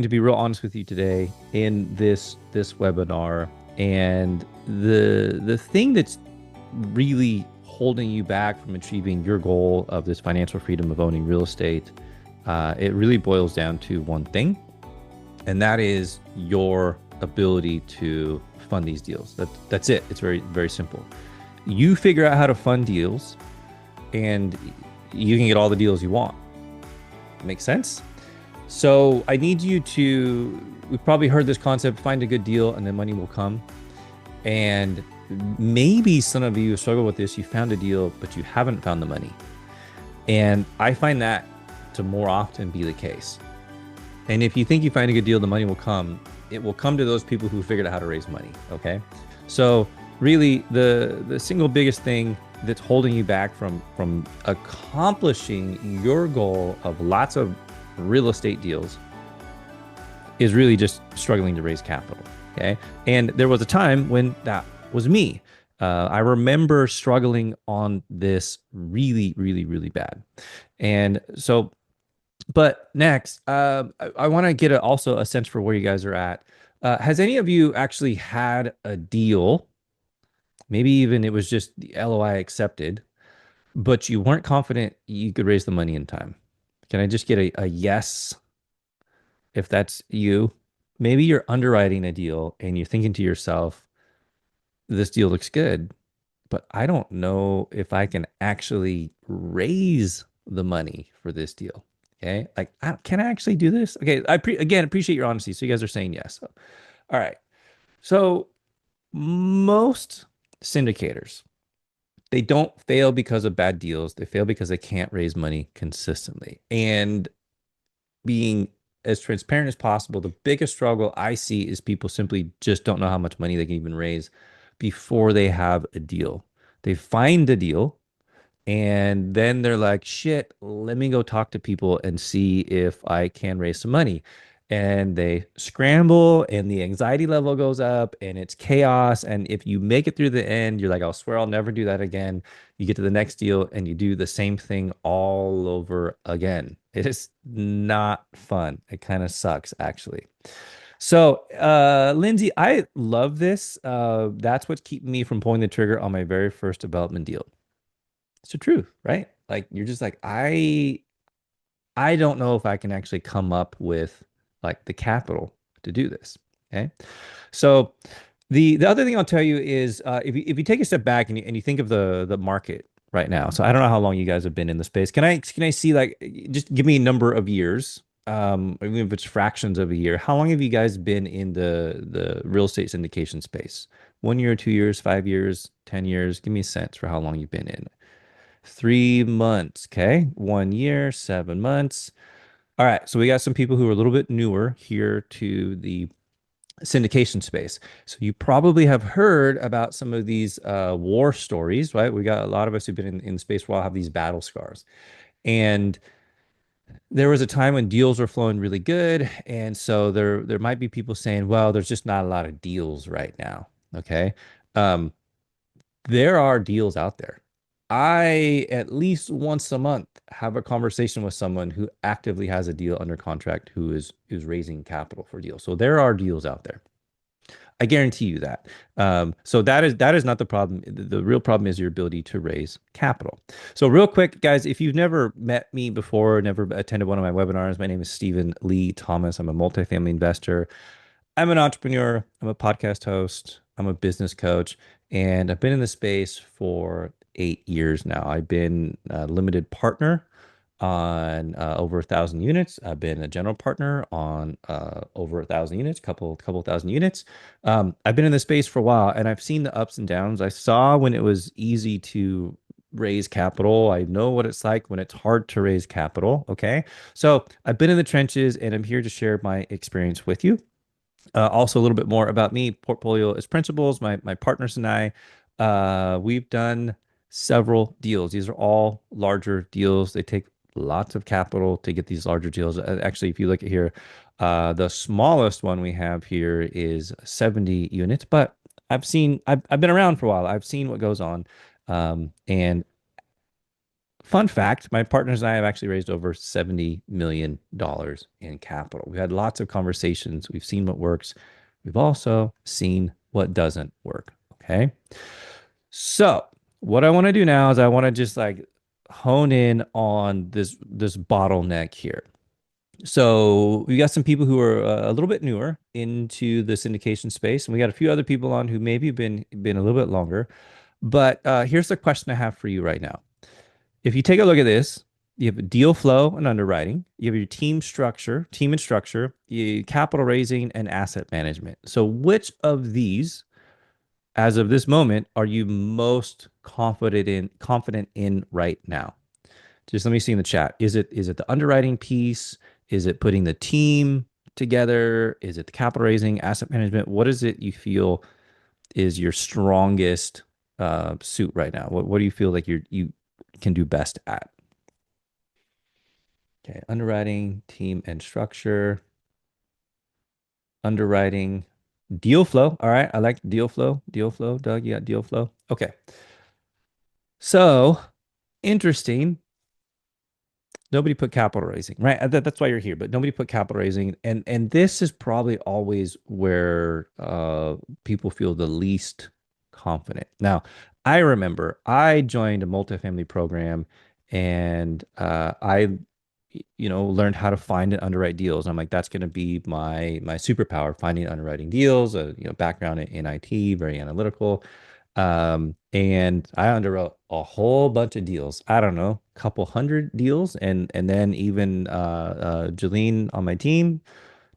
To be real honest with you today in this webinar, and the thing that's really holding you back from achieving your goal of this financial freedom of owning real estate, it really boils down to one thing, and that is your ability to fund these deals. That's it. It's very simple. You figure out how to fund deals, and you can get all the deals you want. Make sense? So I need you to, we've probably heard this concept, find a good deal and then money will come. And maybe some of you struggle with this. You found a deal, but you haven't found the money. And I find that to more often be the case. And if you think you find a good deal, the money will come. It will come to those people who figured out how to raise money. Okay. So really the single biggest thing that's holding you back from accomplishing your goal of lots of real estate deals is really just struggling to raise capital. Okay. And there was a time when that was me. I remember struggling on this really bad. And so, but next, I want to get also a sense for where you guys are at. Has any of you actually had a deal? Maybe even it was just the LOI accepted, but you weren't confident you could raise the money in time. Can I just get a yes if that's you? Maybe you're underwriting a deal and you're thinking to yourself, this deal looks good, but I don't know if I can actually raise the money for this deal. Okay. Like, can I actually do this? Okay. Again, appreciate your honesty. So you guys are saying yes. So, all right. So most syndicators, they don't fail because of bad deals. They fail because they can't raise money consistently. And being as transparent as possible, the biggest struggle I see is people simply just don't know how much money they can even raise before they have a deal. They find a deal and then they're like, shit, let me go talk to people and see if I can raise some money. And they scramble and the anxiety level goes up and it's chaos. And if you make it through the end, you're like, I'll swear I'll never do that again. You get to the next deal and you do the same thing all over again. It is not fun. It kind of sucks, actually. So, Lindsay, I love this. That's what's keeping me from pulling the trigger on my very first development deal. It's the truth, right? Like you're just like, I don't know if I can actually come up with like the capital to do this. Okay. So the other thing I'll tell you is if you take a step back and you think of the market right now. So I don't know how long you guys have been in the space. Can I see like just give me a number of years, even if it's fractions of a year. How long have you guys been in the real estate syndication space? 1 year, 2 years, 5 years, 10 years? Give me a sense for how long you've been in. 3 months. Okay. 1 year, 7 months. All right. So we got some people who are a little bit newer here to the syndication space. So you probably have heard about some of these war stories, right? We got a lot of us who've been in the space for a while have these battle scars. And there was a time when deals were flowing really good. And so there might be people saying, well, there's just not a lot of deals right now. Okay. Um, there are deals out there. I at least once a month have a conversation with someone who actively has a deal under contract who's raising capital for deals. So there are deals out there. I guarantee you that. So that is not the problem. The real problem is your ability to raise capital. So real quick, guys, if you've never met me before, never attended one of my webinars, my name is Stephen Lee Thomas. I'm a multifamily investor. I'm an entrepreneur. I'm a podcast host. I'm a business coach, and I've been in the space for 8 years now. I've been a limited partner on over 1,000 units. I've been a general partner on over 1,000 units, couple thousand units. I've been in the space for a while, and I've seen the ups and downs. I saw when it was easy to raise capital. I know what it's like when it's hard to raise capital. Okay, so I've been in the trenches, and I'm here to share my experience with you. Also, a little bit more about me. Portfolio as principals. My partners and I, we've done several deals. These are all larger deals. They take lots of capital to get these larger deals. Actually, if you look at here, the smallest one we have here is 70 units. But I've been around for a while. I've seen what goes on, and fun fact, my partners and I have actually raised over $70 million in capital. We've had lots of conversations. We've seen what works. We've also seen what doesn't work. Okay. So what I want to do now is I want to just like hone in on this bottleneck here. So we got some people who are a little bit newer into the syndication space, and we got a few other people on who maybe been a little bit longer. But here's the question I have for you right now. If you take a look at this, you have deal flow and underwriting, you have your team and structure, capital raising, and asset management. So which of these, as of this moment, are you most confident in right now? Just let me see in the chat. Is it the underwriting piece? Is it putting the team together? Is it the capital raising, asset management? What is it you feel is your strongest suit right now? What do you feel like you can do best at? Okay, underwriting, team and structure, underwriting, deal flow. All right, I like deal flow. Deal flow, Doug, you got deal flow. Okay, so interesting. Nobody put capital raising, right? That's why you're here, but nobody put capital raising, and this is probably always where people feel the least confident. Now, I remember I joined a multifamily program, and learned how to find and underwrite deals. I'm like, that's going to be my superpower, finding and underwriting deals. Background in IT, very analytical. And I underwrote a whole bunch of deals. I don't know, a couple hundred deals, and then even Jeline on my team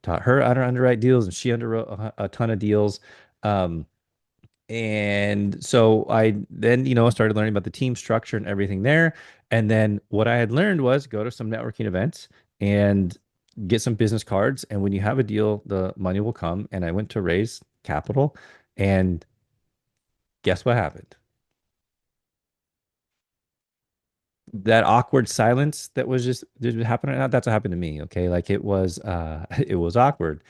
taught her how to underwrite deals, and she underwrote a ton of deals. Um, and so I then, started learning about the team structure and everything there. And then what I had learned was go to some networking events and get some business cards. And when you have a deal, the money will come. And I went to raise capital, and guess what happened? That awkward silence that was just happening. That's what happened to me. Okay. Like it was, it was awkward.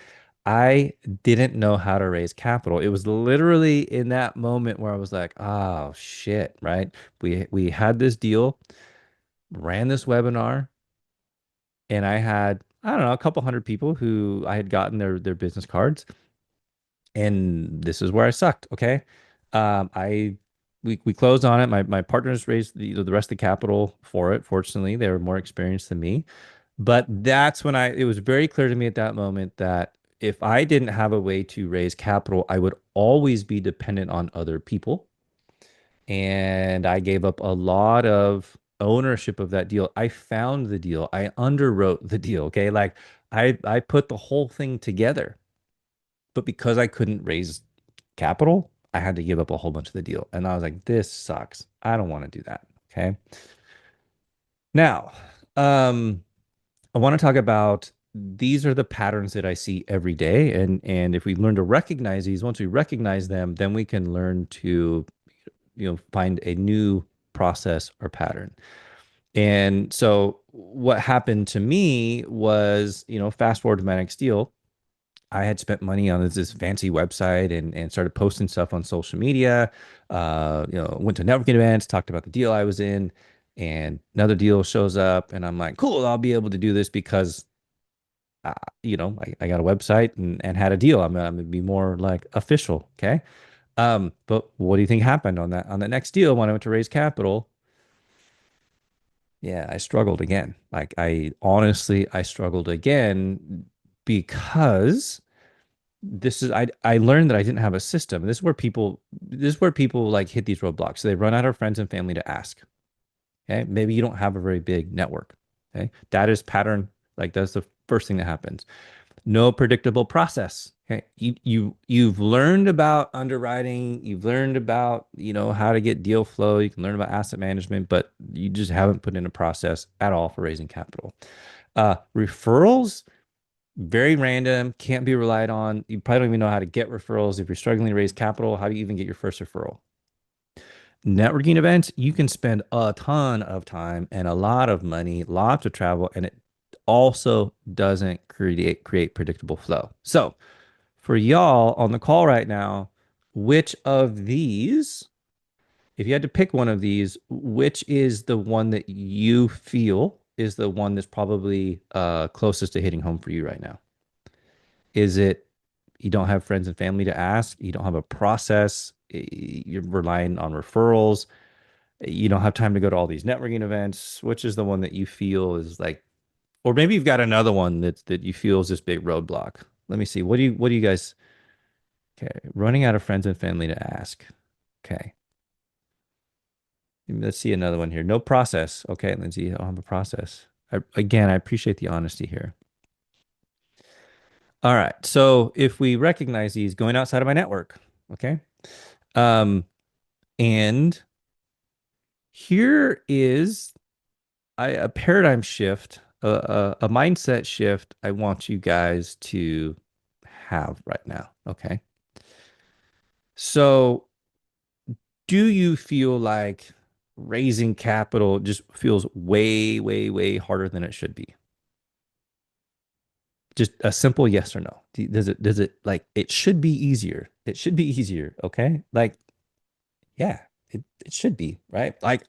I didn't know how to raise capital. It was literally in that moment where I was like, oh shit, right? We had this deal, ran this webinar, and I had, I don't know, a couple hundred people who I had gotten their business cards, and this is where I sucked. Okay. I we closed on it. My partners raised the rest of the capital for it. Fortunately, they were more experienced than me. But that's when it was very clear to me at that moment that if I didn't have a way to raise capital, I would always be dependent on other people. And I gave up a lot of ownership of that deal. I found the deal. I underwrote the deal. Okay. Like I put the whole thing together. But because I couldn't raise capital, I had to give up a whole bunch of the deal. And I was like, this sucks. I don't want to do that. Okay. Now, I want to talk about these are the patterns that I see every day. And if we learn to recognize these, once we recognize them, then we can learn to, find a new process or pattern. And so what happened to me was, fast forward to my next deal. I had spent money on this fancy website and started posting stuff on social media. Went to networking events, talked about the deal I was in, and another deal shows up, and I'm like, cool, I'll be able to do this because, I got a website and had a deal. I'm gonna be more like official, okay? But what do you think happened on that next deal when I went to raise capital? Yeah, I struggled again. Like I struggled again because I learned that I didn't have a system. This is where people like hit these roadblocks. So they run out of friends and family to ask. Okay. Maybe you don't have a very big network. Okay. That is pattern. Like that's the first thing that happens. No predictable process. Okay. You've learned about underwriting, you've learned about, how to get deal flow, you can learn about asset management, but you just haven't put in a process at all for raising capital. Referrals, very random, can't be relied on. You probably don't even know how to get referrals. If you're struggling to raise capital, how do you even get your first referral? Networking events, you can spend a ton of time and a lot of money, lots of travel, and it also doesn't create predictable flow. So, for y'all on the call right now, which of these If you had to pick one of these, which is the one that you feel is the one that's probably closest to hitting home for you right now? Is it you don't have friends and family to ask, you don't have a process, you're relying on referrals, you don't have time to go to all these networking events? Which is the one that you feel is like, or maybe you've got another one that you feel is this big roadblock? Let me see. What do you guys? Okay, running out of friends and family to ask. Okay, let's see another one here. No process. Okay, Lindsay, I don't have a process. Again, I appreciate the honesty here. All right. So if we recognize these going outside of my network, okay. Um, and here is a paradigm shift, a mindset shift I want you guys to have right now. Okay. So do you feel like raising capital just feels way, way, way harder than it should be? Just a simple yes or no. Does it like it should be easier? It should be easier. Okay. Like, yeah, it should be, right? Like,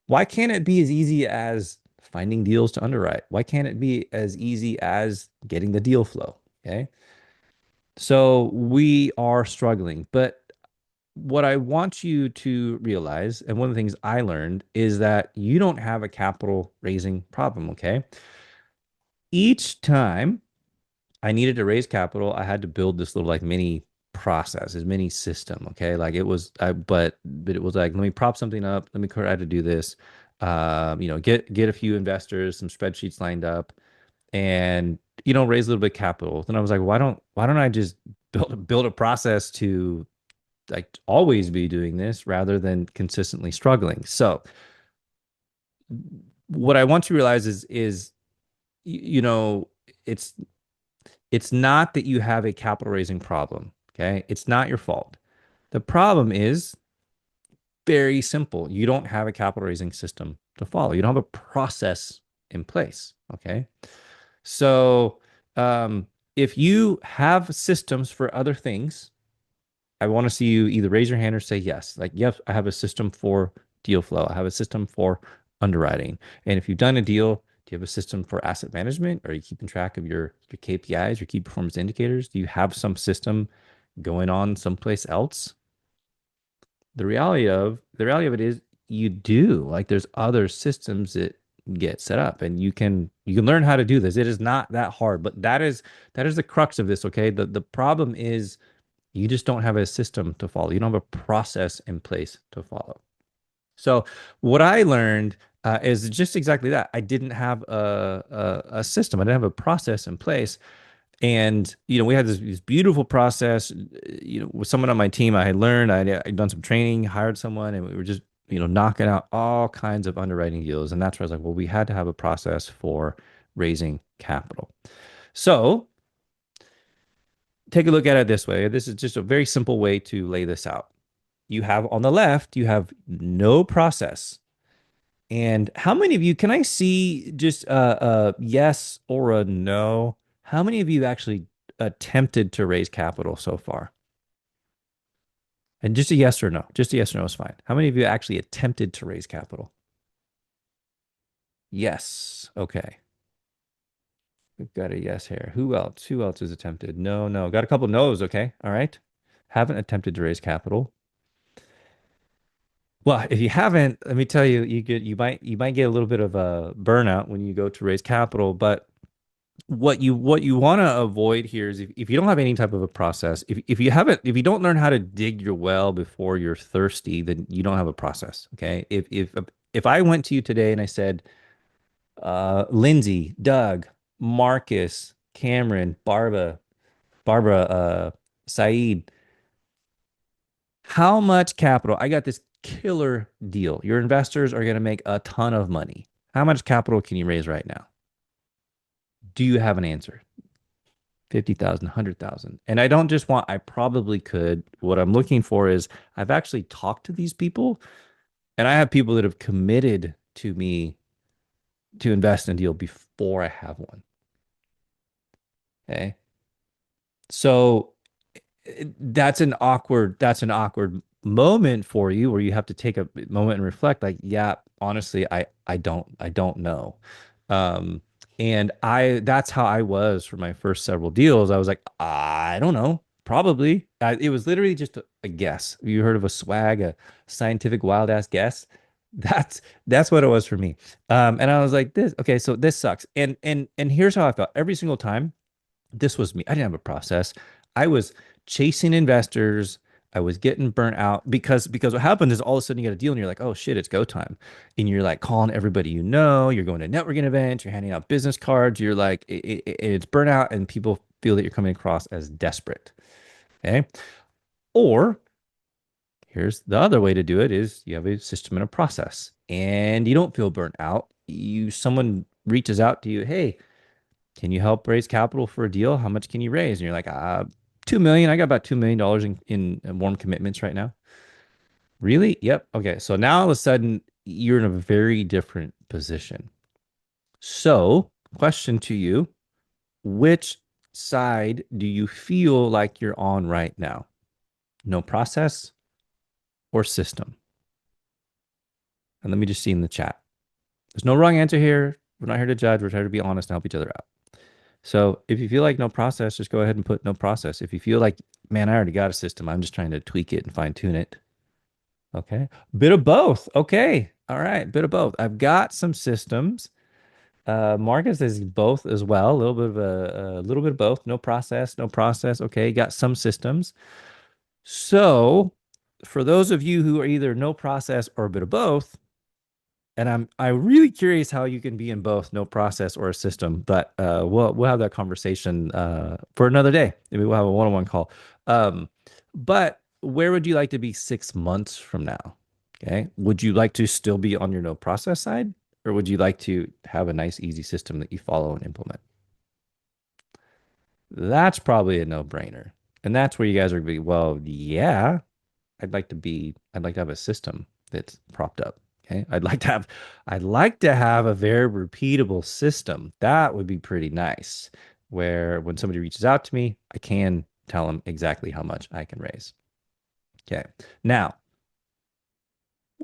why can't it be as easy as finding deals to underwrite? Why can't it be as easy as getting the deal flow? Okay. So we are struggling, but what I want you to realize, and one of the things I learned is that you don't have a capital raising problem. Okay. Each time I needed to raise capital, I had to build this little like mini process, this mini system. Okay. Like it was, but it was like, let me prop something up. Let me try to do this. Get a few investors, some spreadsheets lined up, and raise a little bit of capital. Then I was like, why don't I just build a process to like always be doing this rather than consistently struggling? So what I want you to realize is you know it's it's not that you have a capital raising problem. Okay, it's not your fault. The problem is very simple. You don't have a capital raising system to follow. You don't have a process in place. Okay, so if you have systems for other things, I want to see you either raise your hand or say yes. Like, yes, I have a system for deal flow. I have a system for underwriting. And if you've done a deal, do you have a system for asset management? Are you keeping track of your KPIs, your key performance indicators? Do you have some system going on someplace else? The reality of it is you do. Like there's other systems that get set up and you can learn how to do this. It is not that hard, but that is the crux of this, okay? The problem is you just don't have a system to follow. You don't have a process in place to follow. So what I learned is just exactly that. I didn't have a system. I didn't have a process in place. And we had this beautiful process. With someone on my team, I had learned. I'd done some training, hired someone, and we were just knocking out all kinds of underwriting deals. And that's where I was like, well, we had to have a process for raising capital. So take a look at it this way. This is just a very simple way to lay this out. You have on the left, you have no process. And how many of you, can I see just a yes or a no? How many of you actually attempted to raise capital so far? And just a yes or no, just a yes or no is fine. How many of you actually attempted to raise capital? Yes. Okay. We've got a yes here. Who else? Who else has attempted? No, no. Got a couple no's. Okay. All right. Haven't attempted to raise capital. Well, if you haven't, let me tell you, you might get a little bit of a burnout when you go to raise capital. But what you want to avoid here is if you don't have any type of a process, if you don't learn how to dig your well before you're thirsty, then you don't have a process. Okay. If I went to you today and I said, Lindsay, Doug, Marcus, Cameron, Barbara, Saeed, how much capital? I got this killer deal. Your investors are going to make a ton of money. How much capital can you raise right now? Do you have an answer? 50,000, 100,000. And I don't just want, I probably could. What I'm looking for is I've actually talked to these people and I have people that have committed to me to invest in a deal before I have one. Okay. So that's an awkward moment for you where you have to take a moment and reflect, like, yeah, honestly, I don't know. Um, and that's how I was for my first several deals. I was like, I don't know, probably. It was literally just a guess. You heard of a swag, a scientific wild ass guess? That's what it was for me. And I was like, this, okay, so this sucks. And here's how I felt every single time. This was me. I didn't have a process. I was chasing investors. I was getting burnt out because what happened is all of a sudden you get a deal and you're like, oh shit, it's go time. And you're like calling everybody you know, you're going to networking events, you're handing out business cards, you're like, it's burnout and people feel that you're coming across as desperate. Okay. Or here's the other way to do it is you have a system and a process and you don't feel burnt out. Someone reaches out to you, hey, can you help raise capital for a deal? How much can you raise? And you're like, 2 million. I got about $2 million in warm commitments right now. Really? Yep. Okay. So now all of a sudden you're in a very different position. So, question to you, which side do you feel like you're on right now? No process or system? And let me just see in the chat. There's no wrong answer here. We're not here to judge. We're here to be honest and help each other out. So if you feel like no process, just go ahead and put no process. If you feel like, man, I already got a system, I'm just trying to tweak it and fine tune it. Okay. Bit of both. Okay. All right. Bit of both. I've got some systems. Marcus is both as well. A little bit of both. No process, no process. Okay. Got some systems. So for those of you who are either no process or a bit of both, and I'm really curious how you can be in both no process or a system, but we'll have that conversation for another day. Maybe we'll have a one-on-one call. But where would you like to be 6 months from now? Okay. Would you like to still be on your no process side, or would you like to have a nice, easy system that you follow and implement? That's probably a no-brainer. And that's where you guys are going to be, well, yeah, I'd like to have a system that's propped up. Okay. I'd like to have a very repeatable system. That would be pretty nice. Where when somebody reaches out to me, I can tell them exactly how much I can raise. Okay. Now,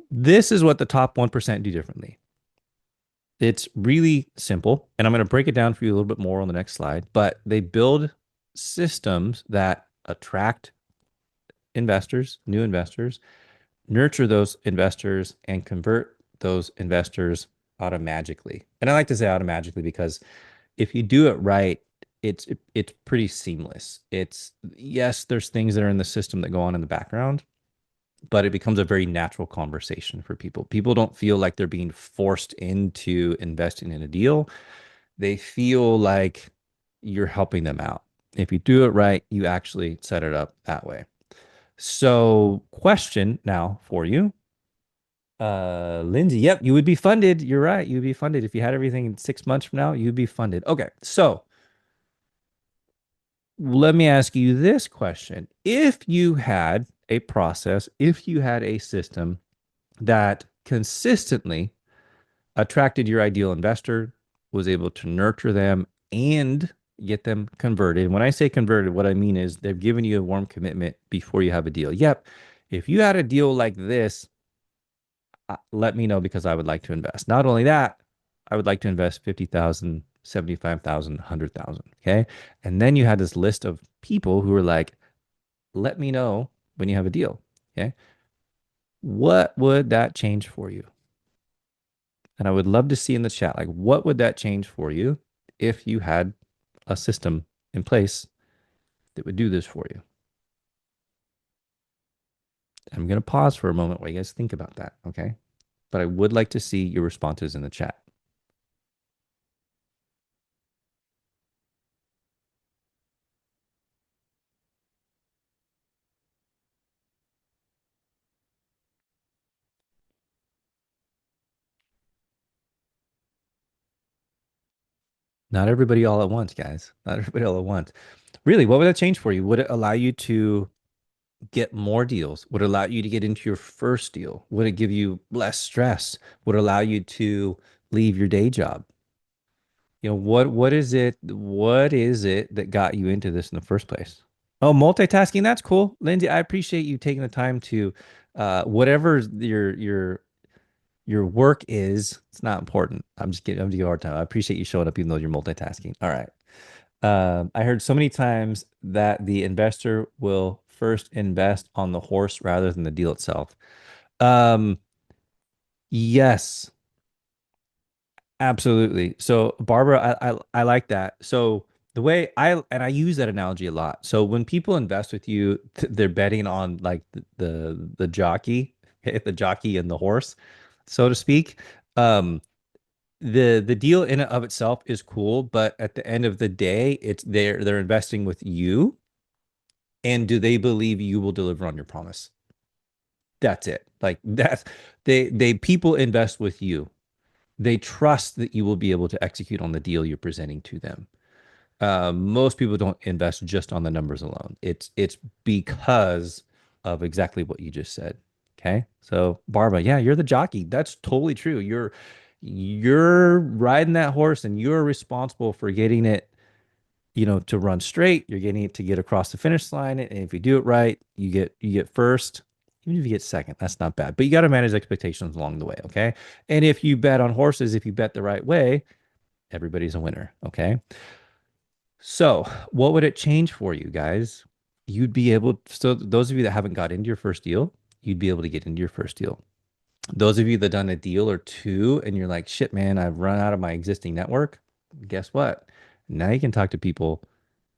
this is what the top 1% do differently. It's really simple, and I'm going to break it down for you a little bit more on the next slide, but they build systems that attract investors, new investors, nurture those investors and convert those investors automatically. And I like to say automatically because if you do it right, it's pretty seamless. It's yes, there's things that are in the system that go on in the background, but it becomes a very natural conversation for people. People don't feel like they're being forced into investing in a deal. They feel like you're helping them out. If you do it right, you actually set it up that way. So, question now for you. Lindsay, yep, you would be funded. You're right. You'd be funded. If you had everything in 6 months from now, you'd be funded. Okay. So let me ask you this question. If you had a process, if you had a system that consistently attracted your ideal investor, was able to nurture them and get them converted. When I say converted, what I mean is they've given you a warm commitment before you have a deal. Yep. If you had a deal like this, let me know because I would like to invest. Not only that, I would like to invest 50,000, 75,000, 100,000. Okay. And then you had this list of people who were like, let me know when you have a deal. Okay. What would that change for you? And I would love to see in the chat, like, what would that change for you if you had a system in place that would do this for you? I'm going to pause for a moment while you guys think about that. Okay. But I would like to see your responses in the chat. Not everybody all at once, guys. Not everybody all at once. Really, what would that change for you? Would it allow you to get more deals? Would it allow you to get into your first deal? Would it give you less stress? Would it allow you to leave your day job? What is it that got you into this in the first place? Oh, multitasking, that's cool. Lindsay, I appreciate you taking the time to whatever your work is, it's not important. I'm just kidding. I'm giving you a hard time. I appreciate you showing up even though you're multitasking. All right. I heard so many times that the investor will first invest on the horse rather than the deal itself. Um, yes, absolutely. So Barbara, I like that. So the way I use that analogy a lot. So when people invest with you, they're betting on like the jockey, the jockey and the horse, so to speak. Um, the deal in and of itself is cool, but at the end of the day, it's they're investing with you, and do they believe you will deliver on your promise? That's it. Like that's they people invest with you. They trust that you will be able to execute on the deal you're presenting to them. Most people don't invest just on the numbers alone. It's because of exactly what you just said. Okay. So Barbara, yeah, you're the jockey. That's totally true. You're riding that horse and you're responsible for getting it, to run straight. You're getting it to get across the finish line. And if you do it right, you get first. Even if you get second, that's not bad. But you got to manage expectations along the way. Okay. And if you bet on horses, if you bet the right way, everybody's a winner. Okay. So, what would it change for you guys? You'd be able, so those of you that haven't got into your first deal, you'd be able to get into your first deal. Those of you that done a deal or two and you're like, shit, man, I've run out of my existing network. Guess what? Now you can talk to people,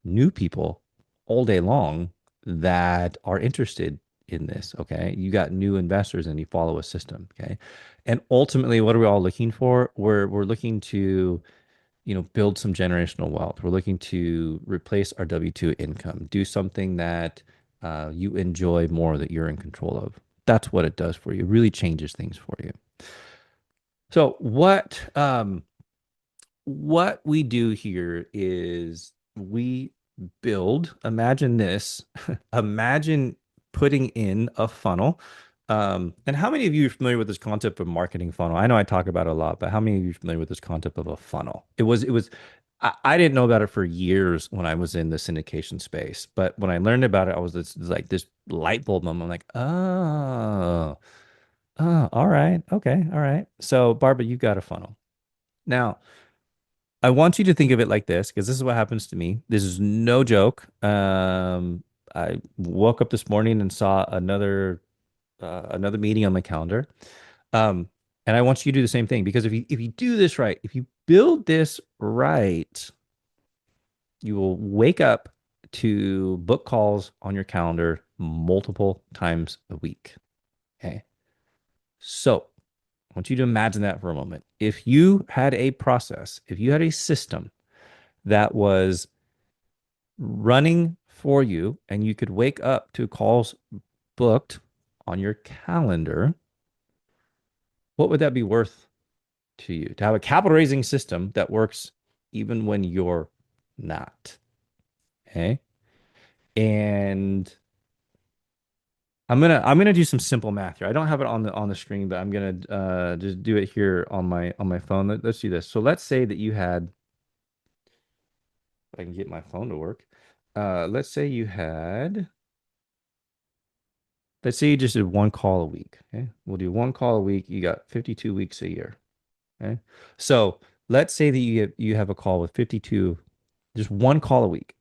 new people, all day long that are interested in this. Okay. You got new investors and you follow a system. Okay. And ultimately, what are we all looking for? We're looking to build some generational wealth. We're looking to replace our W-2 income, do something that you enjoy more, that you're in control of. That's what it does for you. It really changes things for you. So what we do here is we build, imagine this, imagine putting in a funnel. And how many of you are familiar with this concept of marketing funnel? I know I talk about it a lot, but how many of you are familiar with this concept of a funnel? I didn't know about it for years when I was in the syndication space, but when I learned about it, I was like this light bulb moment. I'm like, oh, all right, okay, all right. So Barbara, you got a funnel. Now, I want you to think of it like this, because this is what happens to me. This is no joke. I woke up this morning and saw another meeting on my calendar. Um, and I want you to do the same thing, because if you do this right, if you build this right, you will wake up to book calls on your calendar multiple times a week. Okay. So I want you to imagine that for a moment. If you had a process, if you had a system that was running for you and you could wake up to calls booked on your calendar, what would that be worth to you? To have a capital raising system that works even when you're not. Okay. And I'm gonna do some simple math here. I don't have it on the screen, but I'm gonna just do it here on my phone. Let's do this. So let's say that you had, if I can get my phone to work. Let's say you had, let's say you just did one call a week. Okay. We'll do one call a week. You got 52 weeks a year. Okay. So let's say that you have a call with 52, just one call a week.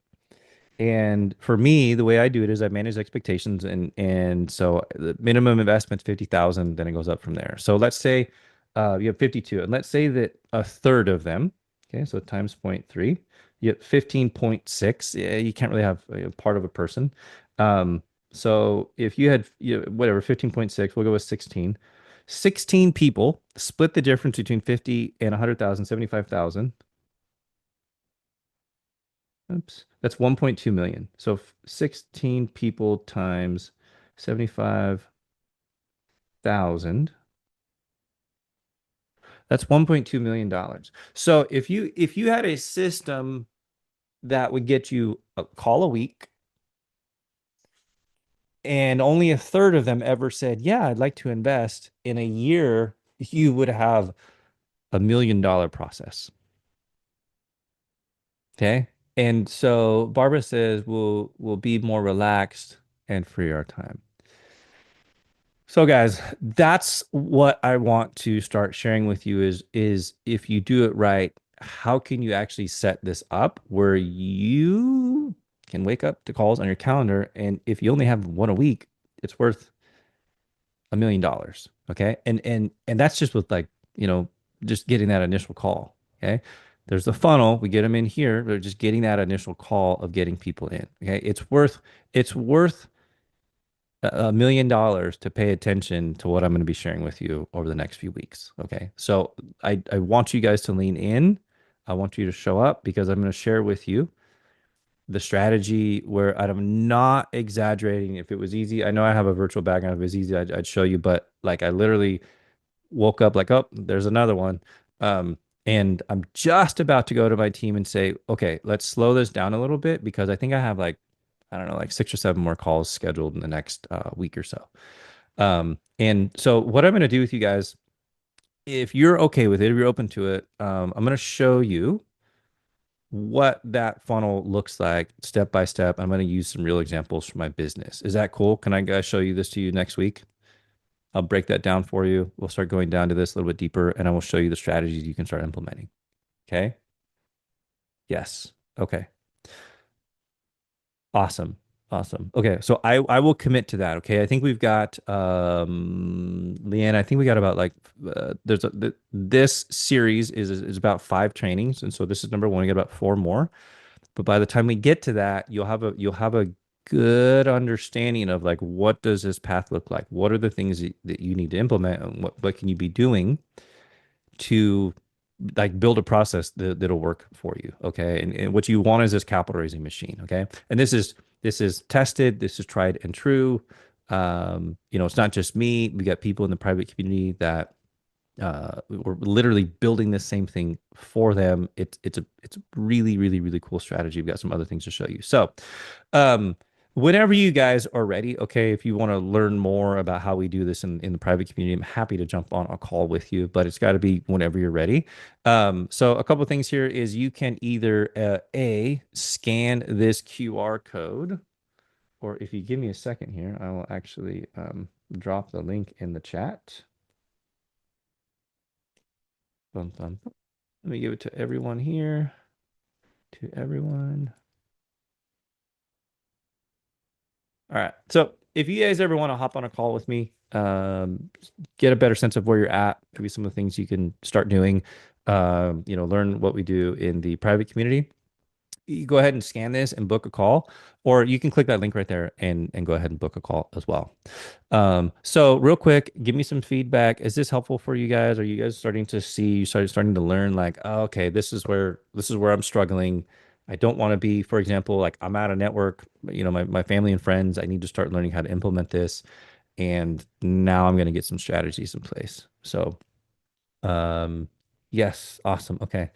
And for me, the way I do it is I manage expectations, and so the minimum investment's 50,000, then it goes up from there. So let's say you have 52, and let's say that a third of them, okay, so times zero point 0.3, you get 15.6. Yeah, you can't really have a part of a person. So if you had whatever 15.6, we'll go with 16. 16 people split the difference between 50 and 100,000, 75,000. Oops, that's 1.2 million. So 16 people times 75,000. That's 1.2 million dollars. So if you had a system that would get you a call a week, and only a third of them ever said, "Yeah, I'd like to invest," in a year, you would have $1 million process. Okay. And so Barbara says we'll be more relaxed and free our time. So guys, that's what I want to start sharing with you is if you do it right, how can you actually set this up where you can wake up to calls on your calendar, and if you only have one a week, it's worth $1 million. Okay. And that's just with like, you know, just getting that initial call. Okay. There's the funnel. We get them in here. They're just getting that initial call of getting people in. Okay. It's worth $1 million to pay attention to what I'm going to be sharing with you over the next few weeks. Okay. So I want you guys to lean in. I want you to show up because I'm going to share with you the strategy where I'm not exaggerating. If it was easy, I know I have a virtual background. If it was easy, I'd show you, but like I literally woke up like, oh, there's another one. Um, and I'm just about to go to my team and say, okay, let's slow this down a little bit because I think I have like, I don't know, like 6 or 7 more calls scheduled in the next week or so. And so what I'm going to do with you guys, if you're okay with it, if you're open to it, I'm going to show you what that funnel looks like step by step. I'm going to use some real examples from my business. Is that cool? Can I guys show you this to you next week? I'll break that down for you. We'll start going down to this a little bit deeper, and I will show you the strategies you can start implementing. Okay. Yes. Okay. Awesome. Awesome. Okay. So I will commit to that. Okay. I think we've got Leanne, I think we got about like this series is about 5 trainings. And so this is number one. We got about 4 more. But by the time we get to that, you'll have a good understanding of like what does this path look like? What are the things that you need to implement, and what can you be doing to like build a process that'll work for you. Okay. And what you want is this capital raising machine. Okay. And this is tested, this is tried and true. It's not just me. We got people in the private community that we're literally building the same thing for them. It's a really, really, really cool strategy. We've got some other things to show you. So um whenever you guys are ready, okay, if you want to learn more about how we do this in the private community, I'm happy to jump on a call with you, but it's got to be whenever you're ready. So a couple of things here is you can either scan this QR code, or if you give me a second here, I will actually drop the link in the chat. Bum, bum, bum. Let me give it to everyone here. To everyone. All right. So if you guys ever want to hop on a call with me, get a better sense of where you're at, maybe some of the things you can start doing, learn what we do in the private community, you go ahead and scan this and book a call, or you can click that link right there and go ahead and book a call as well. So real quick, give me some feedback. Is this helpful for you guys? Are you guys starting to see, you starting to learn like, oh, okay, this is where I'm struggling. I don't want to be, for example, like I'm out of network, my family and friends, I need to start learning how to implement this. And now I'm going to get some strategies in place. So, yes, awesome. Okay.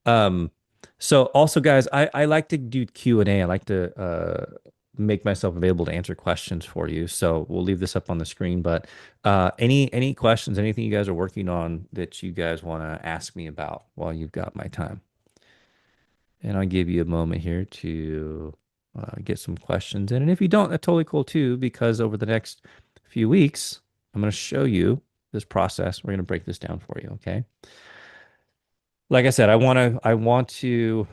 Um, so also guys, I like to do Q&A. I like to make myself available to answer questions for you. So we'll leave this up on the screen, but any questions, anything you guys are working on that you guys want to ask me about while you've got my time. And I'll give you a moment here to get some questions in. And if you don't, that's totally cool too, because over the next few weeks, I'm going to show you this process. We're going to break this down for you. Okay. Like I said, I want to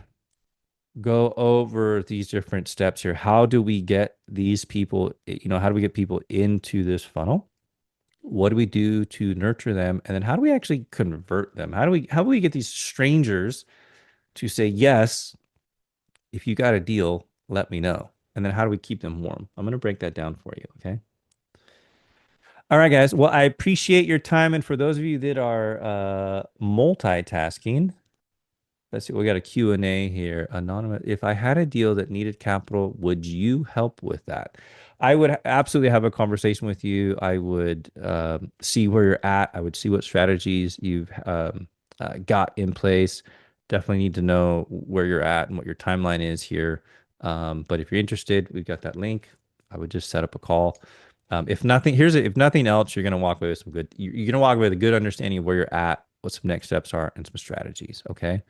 go over these different steps here. How do we get these people, how do we get people into this funnel? What do we do to nurture them? And then how do we actually convert them? How do we get these strangers to say, yes, if you got a deal, let me know. And then how do we keep them warm? I'm going to break that down for you. Okay. All right, guys. Well, I appreciate your time. And for those of you that are multitasking, let's see, we got a Q&A here. Anonymous. If I had a deal that needed capital, would you help with that? I would absolutely have a conversation with you. I would see where you're at. I would see what strategies you've got in place. Definitely need to know where you're at and what your timeline is here. But if you're interested, we've got that link. I would just set up a call. If nothing, if nothing else, you're gonna walk away with you're gonna walk away with a good understanding of where you're at, what some next steps are, and some strategies. Okay.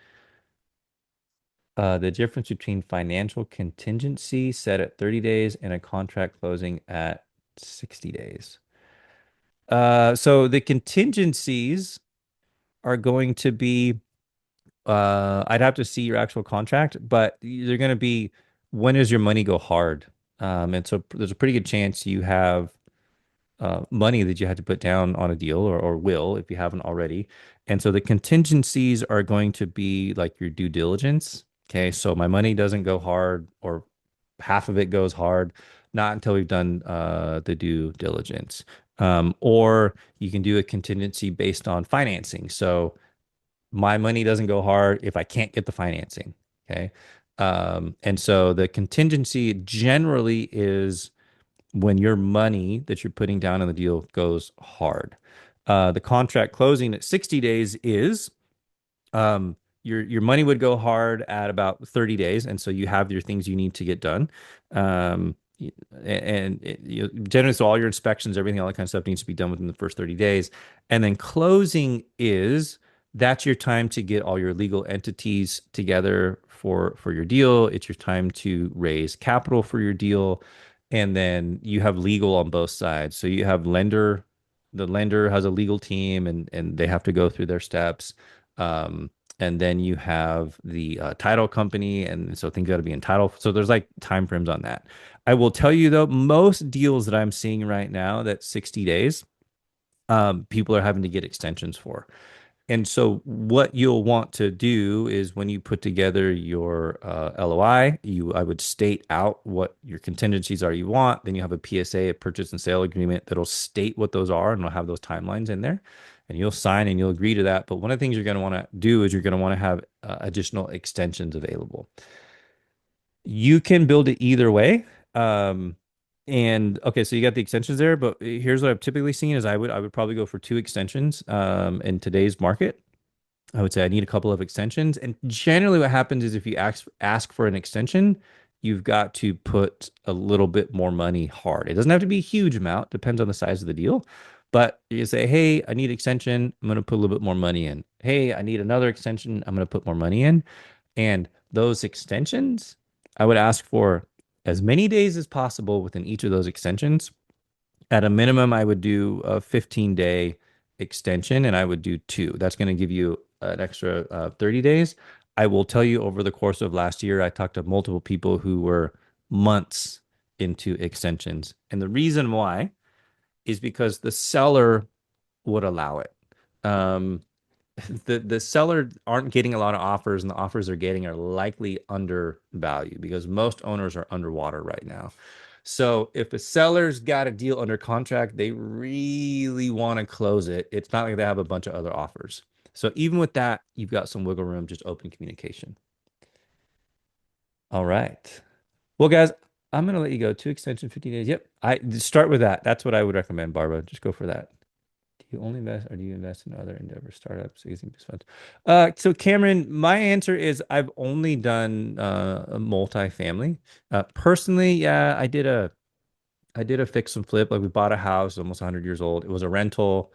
The difference between financial contingency set at 30 days and a contract closing at 60 days. So the contingencies are going to be, I'd have to see your actual contract, but they're going to be, when does your money go hard? And so there's a pretty good chance you have money that you had to put down on a deal, or will if you haven't already. And so the contingencies are going to be like your due diligence. Okay, so my money doesn't go hard, or half of it goes hard, not until we've done the due diligence. Or you can do a contingency based on financing. So my money doesn't go hard if I can't get the financing. Okay. And so the contingency generally is when your money that you're putting down on the deal goes hard. The contract closing at 60 days is, your money would go hard at about 30 days, and so you have your things you need to get done. Um, and generally, so all your inspections, everything, all that kind of stuff needs to be done within the first 30 days. And then closing is, that's your time to get all your legal entities together for your deal. It's your time to raise capital for your deal. And then you have legal on both sides. So you have the lender has a legal team, and they have to go through their steps. Um, and then you have the title company, and so things got to be in title. So there's like time frames on that. I will tell you though, most deals that I'm seeing right now, that 60 days, people are having to get extensions for. And so what you'll want to do is, when you put together your LOI, I would state out what your contingencies are you want. Then you have a PSA, a purchase and sale agreement, that'll state what those are, and it'll have those timelines in there. And you'll sign and you'll agree to that. But one of the things you're going to want to do is, you're going to want to have additional extensions available. You can build it either way. Um, and okay, so you got the extensions there, but here's what I've typically seen is, I would probably go for two extensions in today's market. I would say I need a couple of extensions. And generally what happens is, if you ask for an extension, you've got to put a little bit more money hard. It doesn't have to be a huge amount, depends on the size of the deal. But you say, hey, I need extension, I'm going to put a little bit more money in. Hey, I need another extension, I'm going to put more money in. And those extensions, I would ask for as many days as possible within each of those extensions. At a minimum, I would do a 15-day extension, and I would do two. That's going to give you an extra 30 days. I will tell you, over the course of last year, I talked to multiple people who were months into extensions. And the reason why is because the seller would allow it. Um, the seller aren't getting a lot of offers, and the offers they're getting are likely undervalued, because most owners are underwater right now. So if a seller's got a deal under contract, they really want to close it. It's not like they have a bunch of other offers. So even with that, you've got some wiggle room, just open communication. All right. Well, guys, I'm gonna let you go. Two extension, 50 days. Yep. I start with that. That's what I would recommend, Barbara. Just go for that. Do you only invest, or do you invest in other endeavors, startups, using this funds? So Cameron, my answer is, I've only done a multifamily. Personally, yeah, I did a fix and flip. Like, we bought a house almost 100 years old. It was a rental,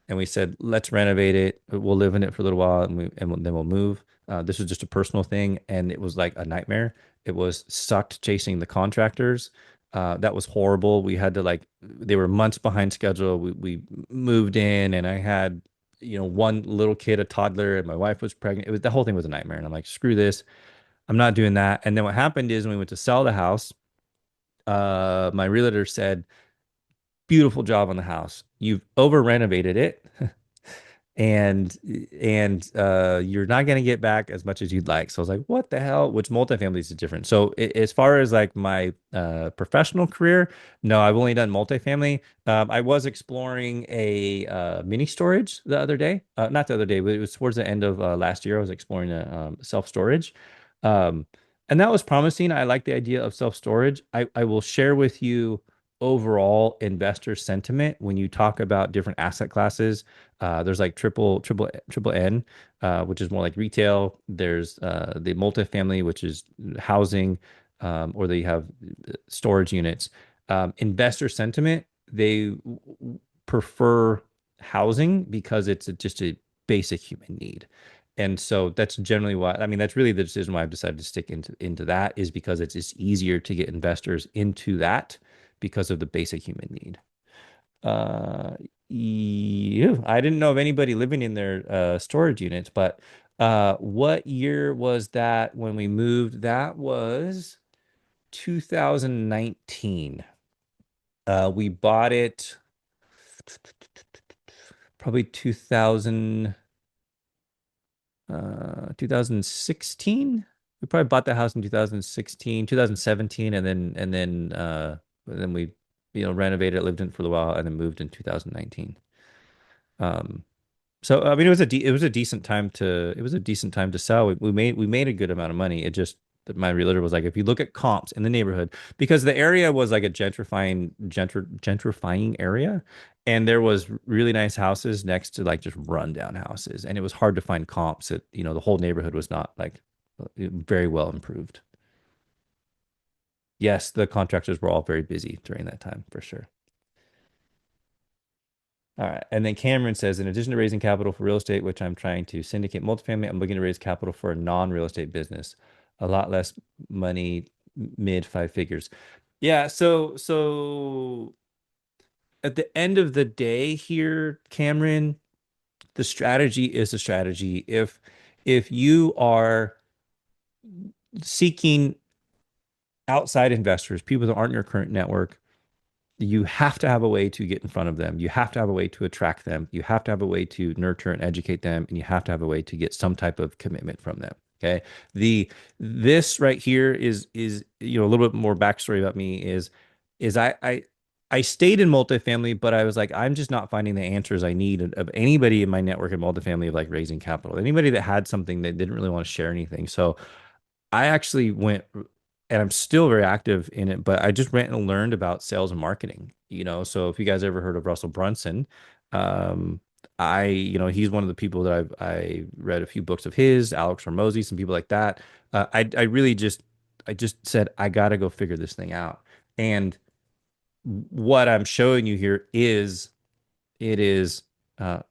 and we said, let's renovate it. We'll live in it for a little while, then we'll move. This was just a personal thing, and it was like a nightmare. It was sucked chasing the contractors. That was horrible. We had to, like, they were months behind schedule. We moved in, and I had, one little kid, a toddler, and my wife was pregnant. The whole thing was a nightmare. And I'm like, screw this. I'm not doing that. And then what happened is, when we went to sell the house, my realtor said, beautiful job on the house. You've over renovated it, and you're not going to get back as much as you'd like. So I was like, what the hell? Which multifamily is different. So as far as like my professional career, no, I've only done multifamily. I was exploring a mini storage the other day. Not the other day, but it was towards the end of last year. I was exploring a self storage. Um, and that was promising. I like the idea of self storage. I will share with you overall investor sentiment when you talk about different asset classes. There's like triple N, which is more like retail. There's the multifamily, which is housing, or they have storage units. Investor sentiment, they prefer housing because it's just a basic human need. And so that's generally why, I mean, that's really the decision why I've decided to stick into that, is because it's just easier to get investors into that because of the basic human need. Uh, I didn't know of anybody living in their storage units, but what year was that when we moved? That was 2019. We bought it probably 2016. We probably bought the house in 2016, 2017, and then we, renovated it, lived in it for a while, and then moved in 2019. Um, so I mean, it was a decent time to sell. We made a good amount of money. It just that my realtor was like, if you look at comps in the neighborhood, because the area was like a gentrifying area, and there was really nice houses next to like just rundown houses, and it was hard to find comps. The whole neighborhood was not like very well improved. Yes, the contractors were all very busy during that time for sure. All right. And then Cameron says, in addition to raising capital for real estate, which I'm trying to syndicate multifamily, I'm looking to raise capital for a non-real estate business. A lot less money, mid five figures. Yeah. So at the end of the day here, Cameron, the strategy is a strategy. If you are seeking outside investors, people that aren't in your current network, you have to have a way to get in front of them. You have to have a way to attract them. You have to have a way to nurture and educate them, and you have to have a way to get some type of commitment from them. Okay. This right here is a little bit more backstory about me is I stayed in multifamily, but I was like, I'm just not finding the answers I need of anybody in my network in multifamily of like raising capital. Anybody that had something that didn't really want to share anything. So I actually went, and I'm still very active in it, but I just went and learned about sales and marketing. So if you guys ever heard of Russell Brunson, um, he's one of the people that I read a few books of his, Alex Hormozy, some people like that. I just said I got to go figure this thing out. And what I'm showing you here is it is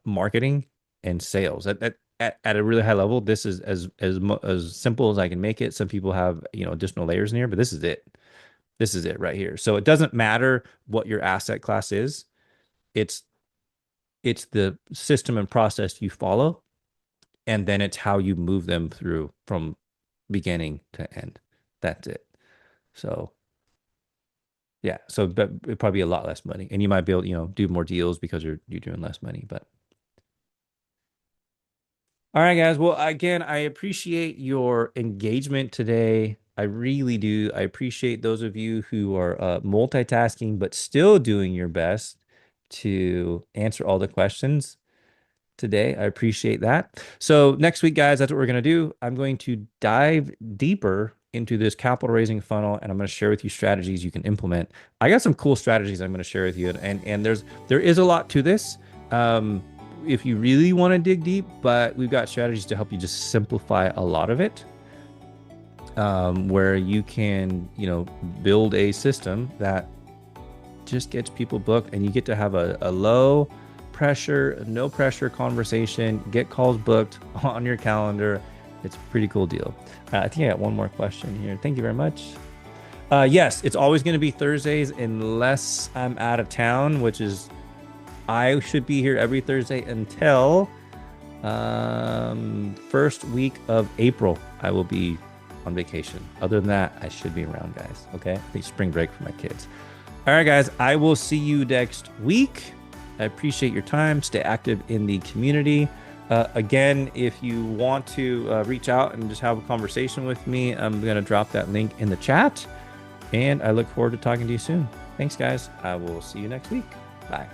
marketing and sales at a really high level. This is as simple as I can make it. Some people have additional layers in here, but this is it. This is it right here. So it doesn't matter what your asset class is. It's it's the system and process you follow, and then it's how you move them through from beginning to end. That's it. So yeah, so but it'd probably be a lot less money, and you might be able, do more deals because you're doing less money. But all right, guys. Well, again, I appreciate your engagement today. I really do. I appreciate those of you who are multitasking but still doing your best to answer all the questions today. I appreciate that. So next week, guys, that's what we're going to do. I'm going to dive deeper into this capital raising funnel, and I'm going to share with you strategies you can implement. I got some cool strategies I'm going to share with you, and there is a lot to this. If you really want to dig deep, but we've got strategies to help you just simplify a lot of it, where you can, build a system that just gets people booked, and you get to have a low pressure, no pressure conversation, get calls booked on your calendar. It's a pretty cool deal. I think I got one more question here. Thank you very much. Yes, it's always going to be Thursdays unless I'm out of town, which is I should be here every Thursday until first week of April. I will be on vacation. Other than that, I should be around, guys. Okay? I think spring break for my kids. All right, guys. I will see you next week. I appreciate your time. Stay active in the community. Again, if you want to reach out and just have a conversation with me, I'm going to drop that link in the chat. And I look forward to talking to you soon. Thanks, guys. I will see you next week. Bye.